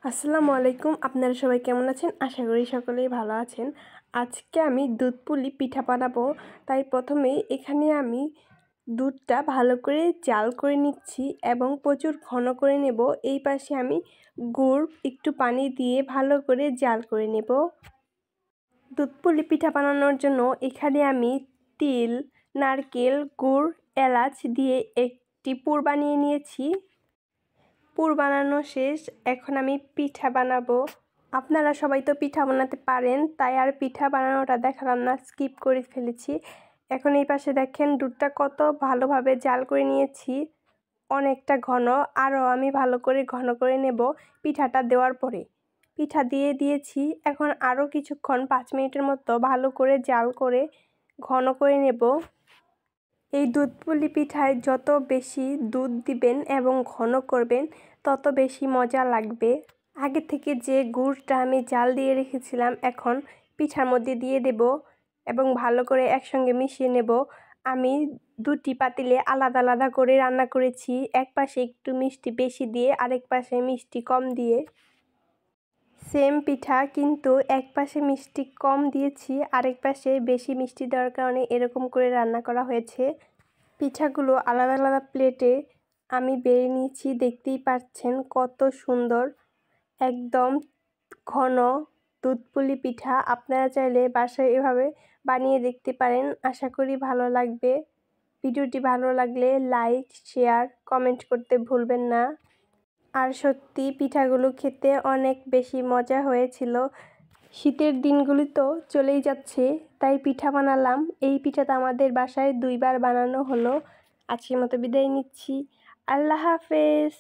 আসসালামু আলাইকুম। আপনারা সবাই কেমন আছেন? আশা করি সকলেই ভালো আছেন। আজকে আমি দুধ পুলি পিঠা বানাবো। তাই প্রথমেই এখানে আমি দুধটা ভালো করে জাল করে নিচ্ছি এবং প্রচুর ঘন করে নেব। এই পাশে আমি গুড় একটু পানি দিয়ে ভালো করে জাল করে নেব। দুধ পুলি পিঠা বানানোর জন্য এখানে আমি তিল, নারকেল, গুড়, এলাচ দিয়ে একটি পুর বানিয়ে নিয়েছি। পুর বানানো শেষ, এখন আমি পিঠা বানাবো। আপনারা সবাই তো পিঠা বানাতে পারেন, তাই আর পিঠা বানানোটা দেখালাম না, স্কিপ করে ফেলেছি। এখন এই পাশে দেখেন দুধটা কত ভালোভাবে জাল করে নিয়েছি, অনেকটা ঘন। আরও আমি ভালো করে ঘন করে নেব পিঠাটা দেওয়ার পরে। পিঠা দিয়ে দিয়েছি, এখন আরও কিছুক্ষণ 5 মিনিটের মতো ভালো করে জাল করে ঘন করে নেব। এই দুধ পুলি পিঠায় যত বেশি দুধ দিবেন এবং ঘন করবেন তত বেশি মজা লাগবে। আগে থেকে যে গুড়টা আমি জাল দিয়ে রেখেছিলাম এখন পিঠার মধ্যে দিয়ে দেব এবং ভালো করে একসঙ্গে মিশিয়ে নেব। আমি দুটি পাতিলে আলাদা আলাদা করে রান্না করেছি, এক পাশে একটু মিষ্টি বেশি দিয়ে আরেক পাশে মিষ্টি কম দিয়ে। সেম পিঠা কিন্তু এক পাশে মিষ্টি কম দিয়েছি, আরেক পাশে বেশি মিষ্টি দেওয়ার কারণে এরকম করে রান্না করা হয়েছে। পিঠাগুলো আলাদা আলাদা প্লেটে আমি বেড়ে নিয়েছি, দেখতেই পাচ্ছেন কত সুন্দর একদম ঘন দুধ পুলি পিঠা। আপনারা চাইলে বাসায় এভাবে বানিয়ে দেখতে পারেন, আশা করি ভালো লাগবে। ভিডিওটি ভালো লাগলে লাইক, শেয়ার, কমেন্ট করতে ভুলবেন না। আর সত্যি পিঠাগুলো খেতে অনেক বেশি মজা হয়েছিল। শীতের দিনগুলি তো চলেই যাচ্ছে, তাই পিঠা বানালাম। এই পিঠাটা আমাদের বাসায় 2বার বানানো হলো। আজকের মতো বিদায় নিচ্ছি। আল্লাহ হাফেজ।